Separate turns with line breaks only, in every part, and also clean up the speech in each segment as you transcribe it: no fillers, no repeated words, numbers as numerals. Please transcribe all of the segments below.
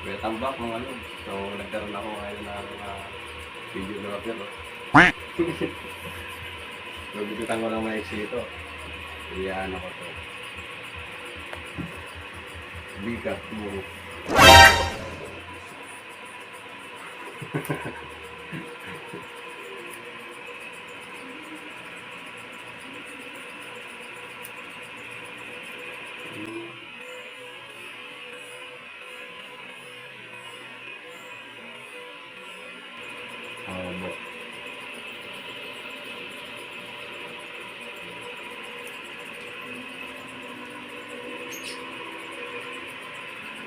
Kuya Tambak ng ano. So, nagkaroon ako ngayon ng videographer. So, bigutan ko ng maiksi ito. Iyaan ako to. Bigat mo. Obo.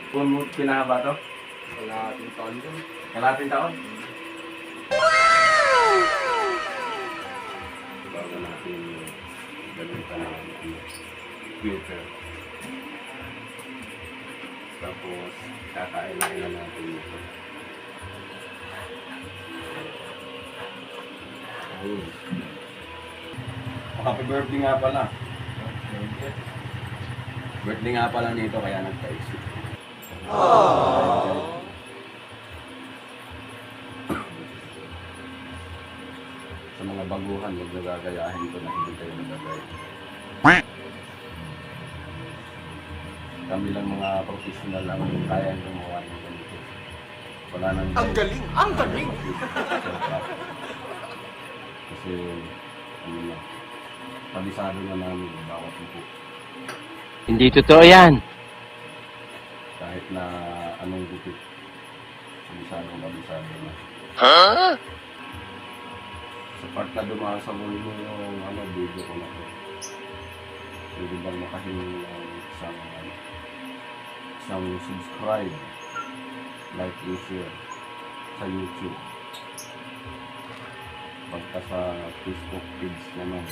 Kung pinahaba to?
Kalahating taon ko.
Kalating taon? Bago natin gamitan ng filter. Tapos, kakain na natin ito. Ayun. Happy birthday nga pala. Birthday nga pala nito kaya nagka-isip. Sa mga baguhan, huwag nagagayahin ko na hindi kayo nagagaya. Kami lang mga professional lang kaya gumawa ng ganito. Wala nang
Ang galing! Ang galing!
Kasi, ano na, palisado na namin bawat upo.
Hindi totoo yan.
Kahit na anong gupit, palisado na. Sa part na dumaan sa muli mo yung video ko na to. Pwede bang makahingi ng isang subscribe, like and share sa YouTube. Pagka sa Facebook page naman,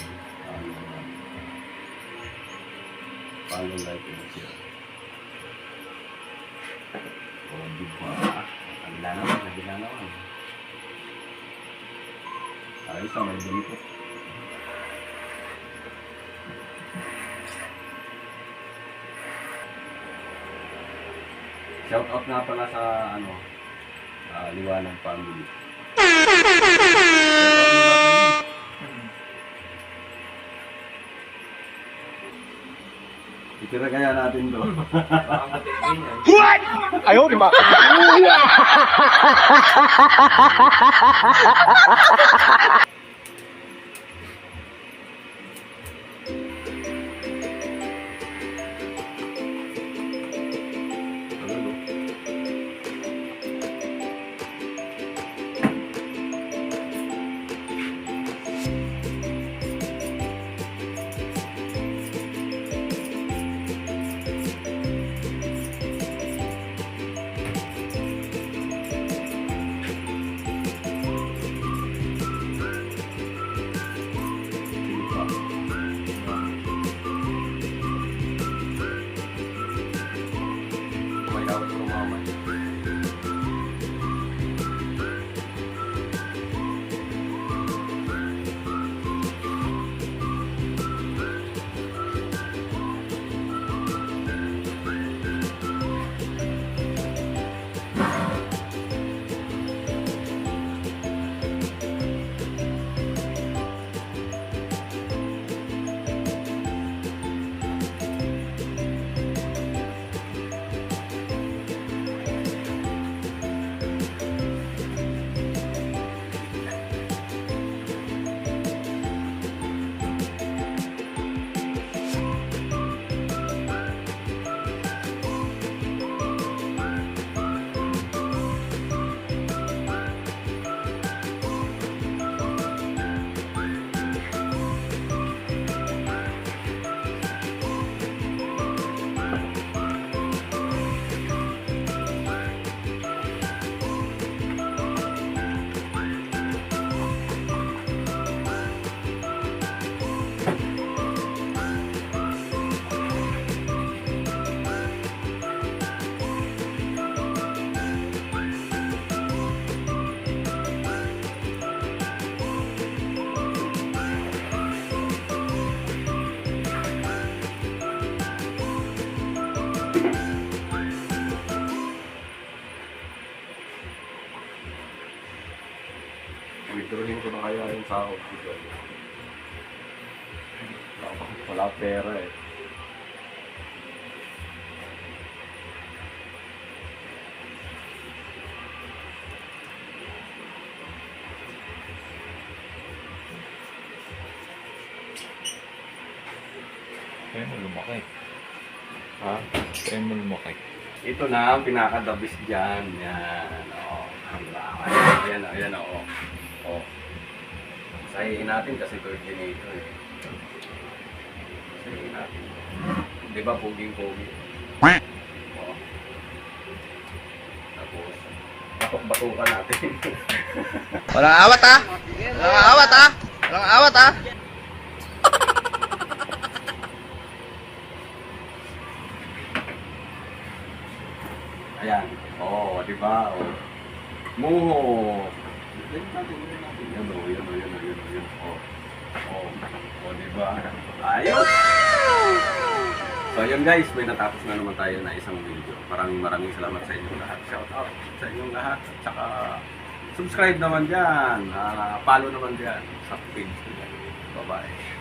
follow, like and share. O, di ba? Ang naman. Ayos na, may ganito. Shout out nga pala sa Liwanag Family. Itira kaya natin to.
What? Ayaw, di ba?
Withdrawin ko na kaya yung sahod ko. Wala pera eh.
Kaya mo lumaki.
Ha?
Kaya mo lumaki.
Ito na ang pinaka-dabis dyan. Yan. O. Ayan o. Ayan o. O. Sahihin natin kasi coordinator eh. Sahihin natin. Di ba puging-pugi? O. Tapos, batok-batukan natin.
Walang awat ah. Walang awat ah. Walang awat ah.
Ayan. Oo, di ba? O. Muho. Yan natin, yan natin. Yan o, yan o, yan o, yan o, yan o. O, di ba? Ayos! So, yun guys, may natapos na naman tayo na isang video. Maraming salamat sa inyong lahat. Shout out sa inyong lahat. At saka, subscribe naman dyan. Follow naman dyan sa page ko. Bye-bye.